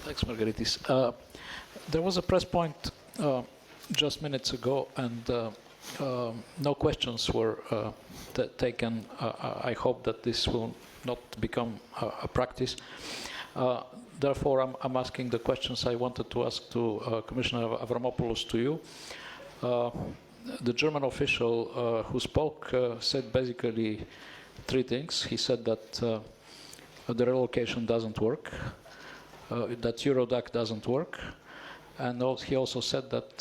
Thanks, Margaritis. There was a press point just minutes ago, and no questions were taken. I hope that this will not become a practice. Therefore, I'm asking the questions I wanted to ask to Commissioner Avramopoulos to you. The German official who spoke said basically three things. He said that the relocation doesn't work, that Eurodac doesn't work, and he also said that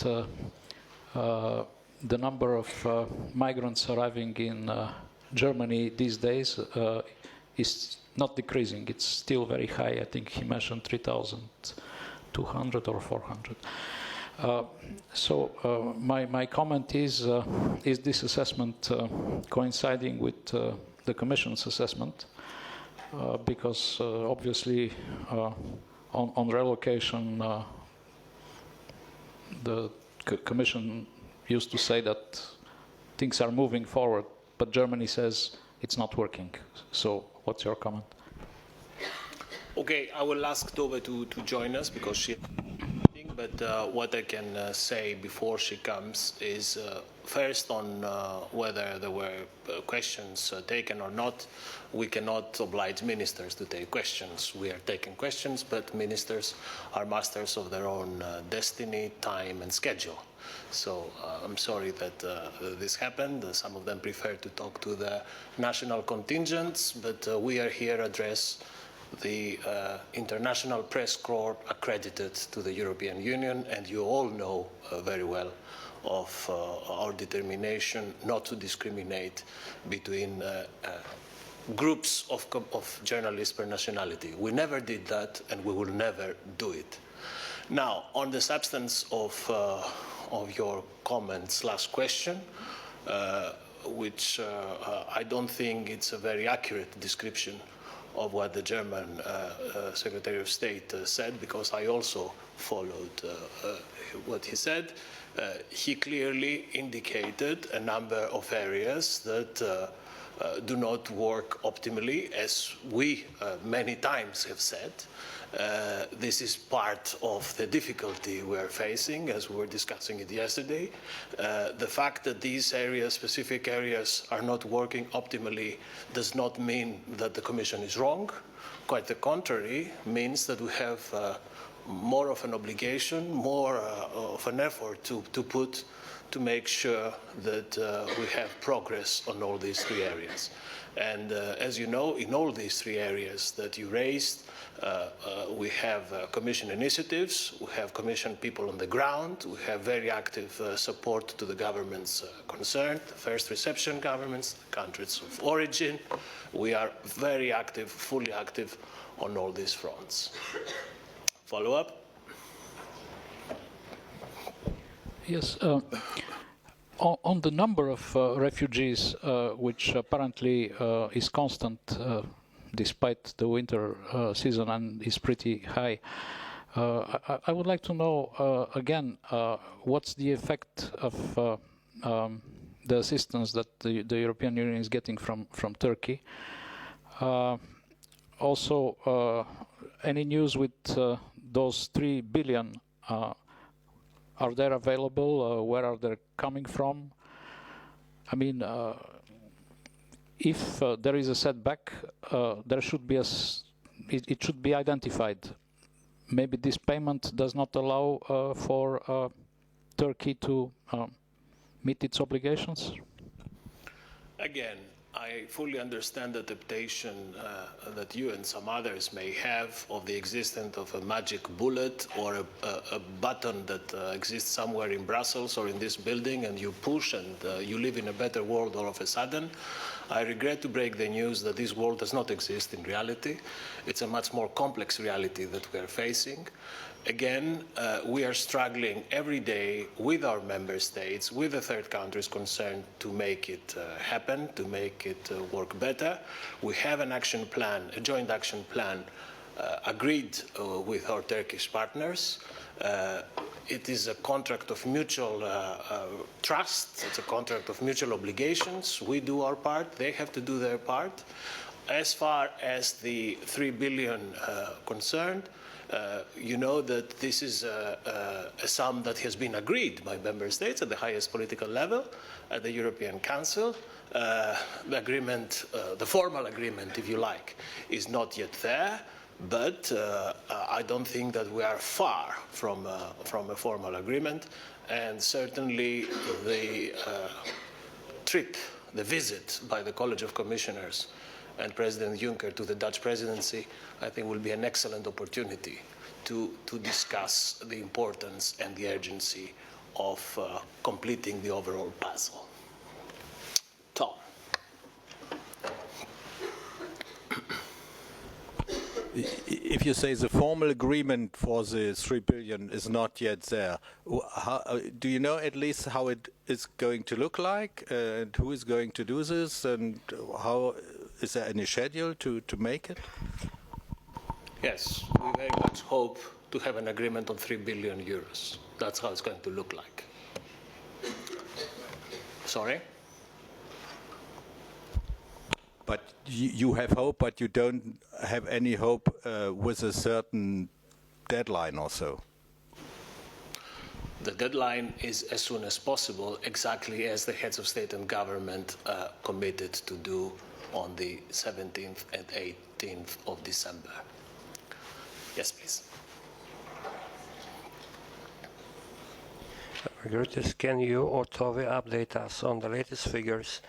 the number of migrants arriving in Germany these days is not decreasing. It's still very high. I think he mentioned 3,200 or 400. So my comment is this assessment coinciding with the Commission's assessment? Because obviously on relocation, the Commission used to say that things are moving forward, but Germany says it's not working. So what's your comment? Okay, I will ask Tove to join us because she... But what I can say before she comes is first on whether there were questions taken or not. We cannot oblige ministers to take questions. We are taking questions, but ministers are masters of their own destiny, time, and schedule. So I'm sorry that this happened. Some of them prefer to talk to the national contingents, but we are here to address the International Press Corps accredited to the European Union, and you all know very well of our determination not to discriminate between groups of journalists per nationality. We never did that, and we will never do it. Now, on the substance of your comment/question, which I don't think it's a very accurate description of what the German Secretary of State said, because I also followed what he said. He clearly indicated a number of areas that do not work optimally, as we many times have said. This is part of the difficulty we're facing, as we were discussing it yesterday. The fact that these areas, specific areas, are not working optimally does not mean that the Commission is wrong. Quite the contrary, means that we have more of an obligation, more of an effort to put to make sure that we have progress on all these three areas. And as you know, in all these three areas that you raised, we have Commission initiatives, we have Commission people on the ground, we have very active support to the governments concerned, the first reception governments, the countries of origin. We are very active, fully active on all these fronts. Follow up? Yes. On the number of refugees, which apparently is constant despite the winter season and is pretty high, I would like to know again what's the effect of the assistance that the European Union is getting from Turkey. Also, any news with those 3 billion? Are they available? Where are they coming from? I mean, if there is a setback, there should be it should be identified. Maybe this payment does not allow for Turkey to meet its obligations? Again, I fully understand the temptation that you and some others may have of the existence of a magic bullet or a button that exists somewhere in Brussels or in this building, and you push and you live in a better world all of a sudden. I regret to break the news that this world does not exist in reality. It's a much more complex reality that we are facing. Again, we are struggling every day with our member states, with the third countries concerned, to make it happen, to make it work better. We have an action plan, a joint action plan, agreed with our Turkish partners. It is a contract of mutual trust. It's a contract of mutual obligations. We do our part. They have to do their part. As far as the 3 billion concerned, you know that this is a sum that has been agreed by member states at the highest political level, at the European Council. The agreement, the formal agreement, if you like, is not yet there, but I don't think that we are far from a formal agreement, and certainly the trip, the visit by the College of Commissioners and President Juncker to the Dutch presidency, I think will be an excellent opportunity to discuss the importance and the urgency of completing the overall puzzle. Tom. If you say the formal agreement for the 3 billion is not yet there, do you know at least how it is going to look like, and who is going to do this, and how is there any schedule to make it? Yes, we very much hope to have an agreement on 3 billion euros. That's how it's going to look like. Sorry? But you have hope, but you don't have any hope with a certain deadline or so. The deadline is as soon as possible, exactly as the heads of state and government committed to do on the 17th and 18th of December. Yes, please. Gertis, can you or Tove update us on the latest figures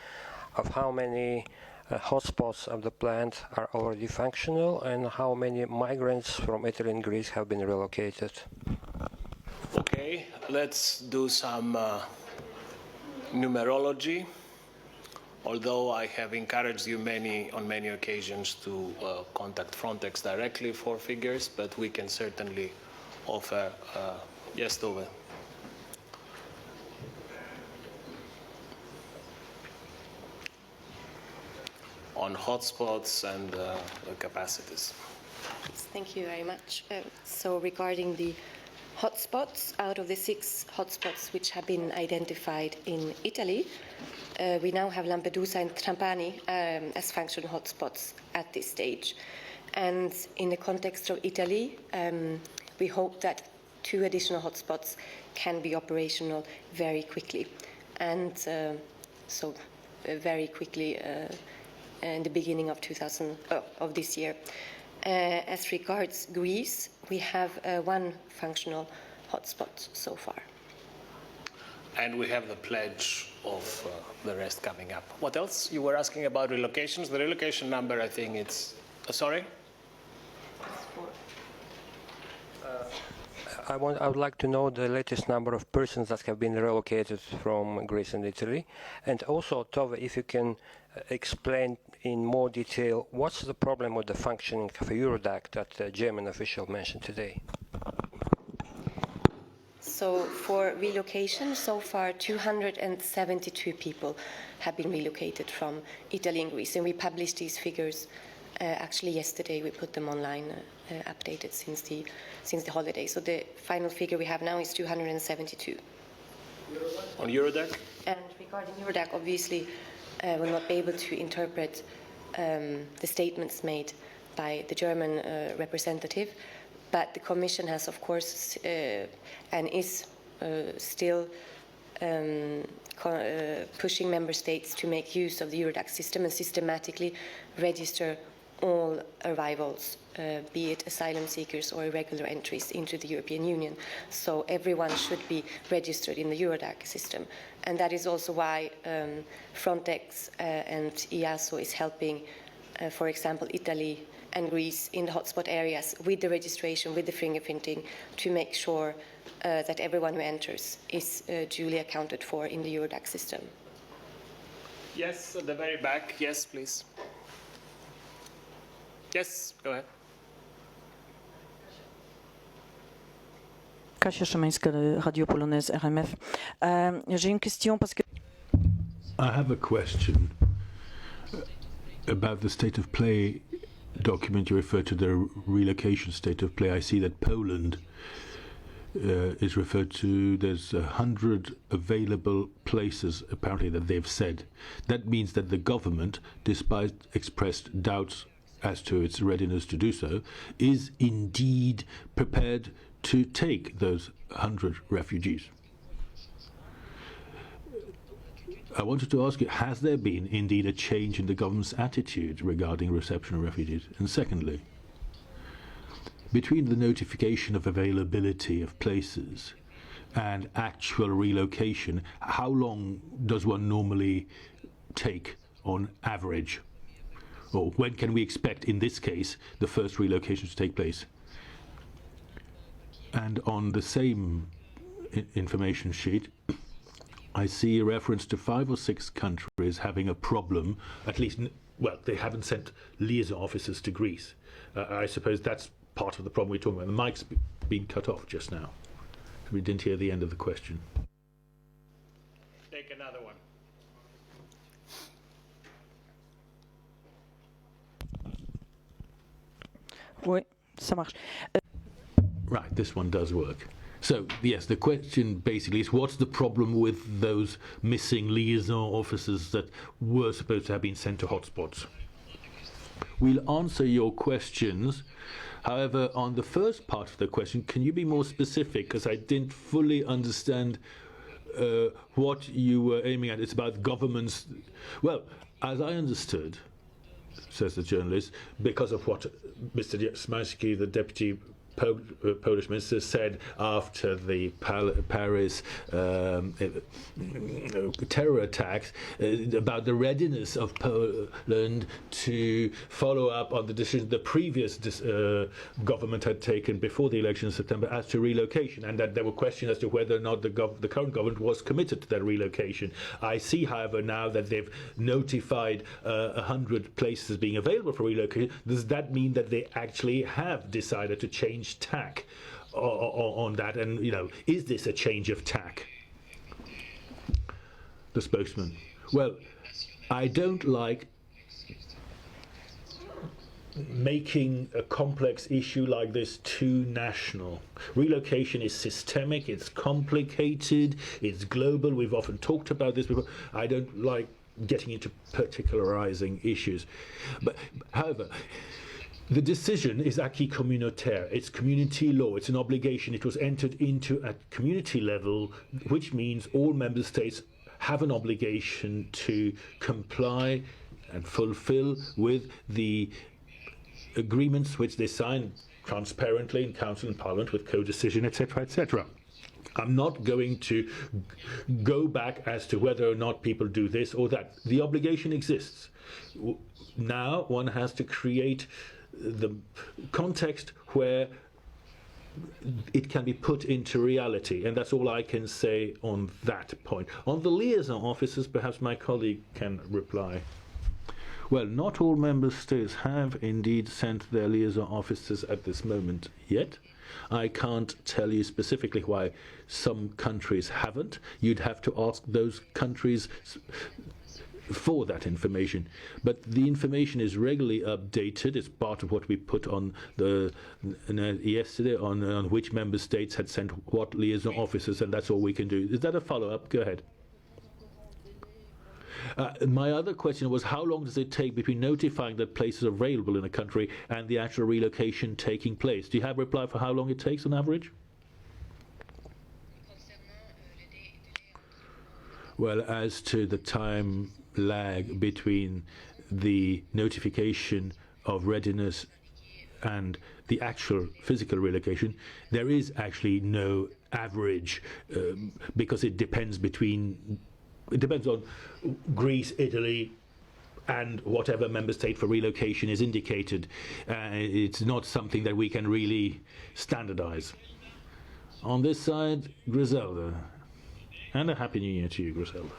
of how many hotspots of the plant are already functional and how many migrants from Italy and Greece have been relocated? Okay, let's do some numerology. Although I have encouraged you on many occasions to contact Frontex directly for figures, but we can certainly offer. Yes, Tove. On hotspots and the capacities. Thank you very much. So regarding the hotspots, out of the 6 hotspots which have been identified in Italy, we now have Lampedusa and Trapani as functional hotspots at this stage. And in the context of Italy, we hope that 2 additional hotspots can be operational very quickly. And very quickly in the beginning of this year. As regards Greece, we have 1 functional hotspot so far. And we have the pledge of the rest coming up. What else? You were asking about relocations. The relocation number, I think it's... sorry? I would like to know the latest number of persons that have been relocated from Greece and Italy. And also, Tove, if you can explain in more detail what's the problem with the functioning of Eurodac that the German official mentioned today. So for relocation, so far 272 people have been relocated from Italy and Greece. And we published these figures actually yesterday. We put them online, updated since the holiday. So the final figure we have now is 272. On Eurodac? And regarding Eurodac, obviously, we'll not be able to interpret the statements made by the German representative, but the Commission has, of course, and is still pushing member states to make use of the Eurodac system and systematically register all arrivals, be it asylum seekers or irregular entries into the European Union. So everyone should be registered in the Eurodac system. And that is also why Frontex and EASO is helping, for example, Italy and Greece in the hotspot areas with the registration, with the fingerprinting, to make sure that everyone who enters is duly accounted for in the Eurodac system. Yes, at the very back. Yes, please. Yes, go ahead. Kasia Szymańska, Radio Polonaise, RMF. J'ai une question parce que... I have a question about the state of play document. You referred to the relocation state of play. I see that Poland is referred to. There's 100 available places, apparently, that they've said. That means that the government, despite expressed doubts as to its readiness to do so, is indeed prepared to take those 100 refugees. I wanted to ask you, has there been indeed a change in the government's attitude regarding reception of refugees? And secondly, between the notification of availability of places and actual relocation, how long does one normally take on average? Or when can we expect, in this case, the first relocation to take place? And on the same information sheet, I see a reference to 5 or 6 countries having a problem, at least, well, they haven't sent liaison officers to Greece. I suppose that's part of the problem we're talking about. The mic's been cut off just now. We didn't hear the end of the question. Take another one. Oui, ça marche. Right, this one does work. So, yes, the question basically is, what's the problem with those missing liaison officers that were supposed to have been sent to hotspots? We'll answer your questions. However, on the first part of the question, can you be more specific? Because I didn't fully understand what you were aiming at. It's about governments. Well, as I understood, says the journalist, because of what Mr. Szymański, the deputy Polish minister, said after the Paris terror attacks about the readiness of Poland to follow up on the decision the previous government had taken before the election in September as to relocation, and that there were questions as to whether or not the current government was committed to that relocation. I see, however, now that they've notified 100 places being available for relocation. Does that mean that they actually have decided to change tack on that? And, you know, is this a change of tack? The spokesman: well, I don't like making a complex issue like this too national. Relocation is systemic, it's complicated, it's global. We've often talked about this before. I don't like getting into particularizing issues. But, however, the decision is acquis communautaire. It's community law. It's an obligation. It was entered into at community level, which means all member states have an obligation to comply and fulfill with the agreements which they sign transparently in Council and Parliament with co-decision, etc., etc. I'm not going to go back as to whether or not people do this or that. The obligation exists. Now one has to create the context where it can be put into reality, and that's all I can say on that point. On the liaison officers, perhaps my colleague can reply. Well, not all member states have indeed sent their liaison officers at this moment yet. I can't tell you specifically why some countries haven't. You'd have to ask those countries for that information. But the information is regularly updated. It's part of what we put on the yesterday on which member states had sent what liaison officers, and that's all we can do. Is that a follow-up? Go ahead. My other question was, how long does it take between notifying that places are available in a country and the actual relocation taking place? Do you have a reply for how long it takes on average? Well, as to the time lag between the notification of readiness and the actual physical relocation, there is actually no average because it depends on Greece, Italy, and whatever member state for relocation is indicated. It's not something that we can really standardize. On this side, Griselda. And a Happy New Year to you, Griselda.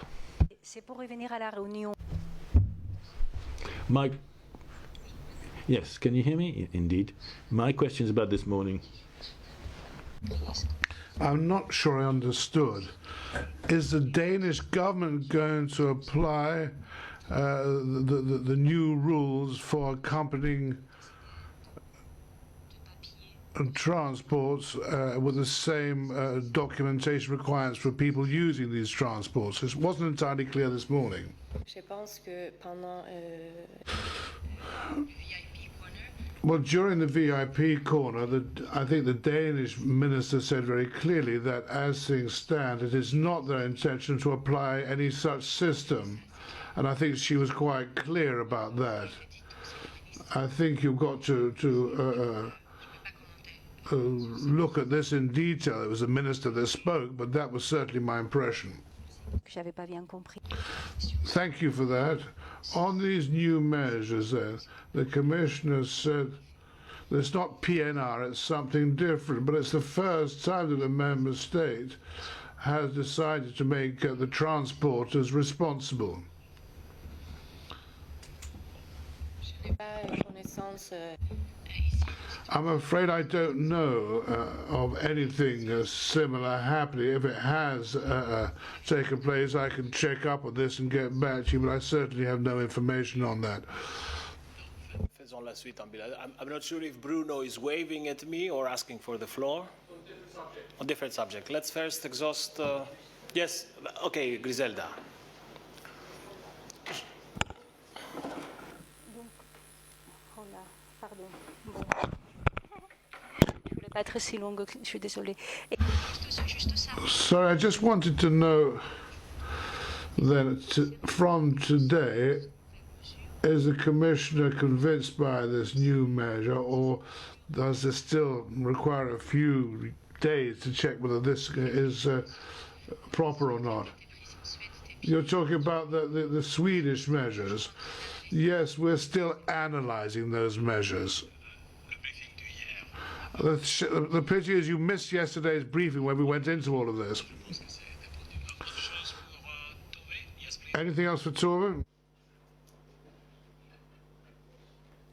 Yes, can you hear me? Indeed. My question is about this morning. I'm not sure I understood. Is the Danish government going to apply the new rules for accompanying transports with the same documentation requirements for people using these transports? It wasn't entirely clear this morning. Je pense que pendant Well, during the VIP corner, I think the Danish minister said very clearly that as things stand, it is not their intention to apply any such system. And I think she was quite clear about that. I think you've got to look at this in detail. It was the minister that spoke, but that was certainly my impression. J'avais pas bien compris. Thank you for that. On these new measures, the Commissioner said that it's not PNR, it's something different, but it's the first time that a member state has decided to make the transporters responsible. je n'ai pas connaissance I'm afraid I don't know of anything similar happening. If it has taken place, I can check up on this and get back to you, but I certainly have no information on that. Faisons la suite en bilan. I'm not sure if Bruno is waving at me or asking for the floor. On different subject. Let's first exhaust. Yes, okay, Griselda. Pardon. Bon. Je voulais pas être si longue, je suis désolée. So I just wanted to know that from today, is the Commissioner convinced by this new measure, or does this still require a few days to check whether this is proper or not? You're talking about the Swedish measures. Yes, we're still analyzing those measures. The pity is you missed yesterday's briefing where we went into all of this. Anything else for Tove?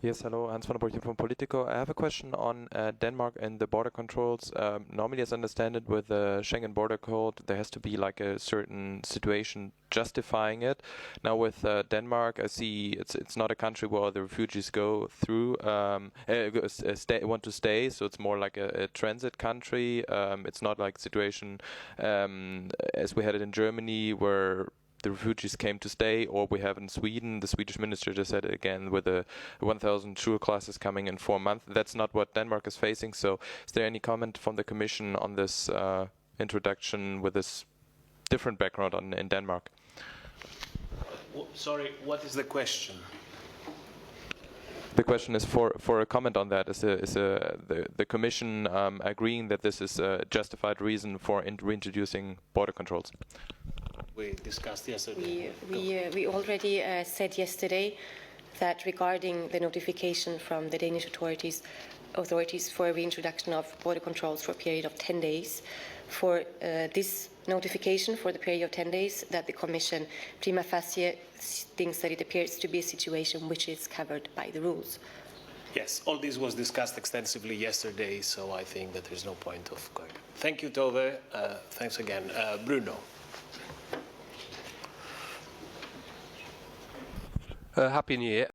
Yes, hello, Hans van der Borch from Politico. I have a question on Denmark and the border controls. Normally, as I understand it, with the Schengen border code, there has to be like a certain situation justifying it. Now with Denmark, I see it's not a country where the refugees go through, want to stay, so it's more like a transit country. It's not like a situation as we had it in Germany where the refugees came to stay, or we have in Sweden. The Swedish minister just said it again with the 1,000 Schul classes coming in 4 months. That's not what Denmark is facing. So is there any comment from the Commission on this introduction with this different background in Denmark? Sorry, what is the question? The question is for a comment on that. Is the Commission agreeing that this is a justified reason for reintroducing border controls? We discussed yesterday. we already said yesterday that regarding the notification from the Danish authorities for reintroduction of border controls for a period of 10 days, for this notification for the period of 10 days, that the Commission prima facie thinks that it appears to be a situation which is covered by the rules. Yes, all this was discussed extensively yesterday, so I think that there's no point of going. Thank you, Tove. Thanks again. Bruno. Happy New Year.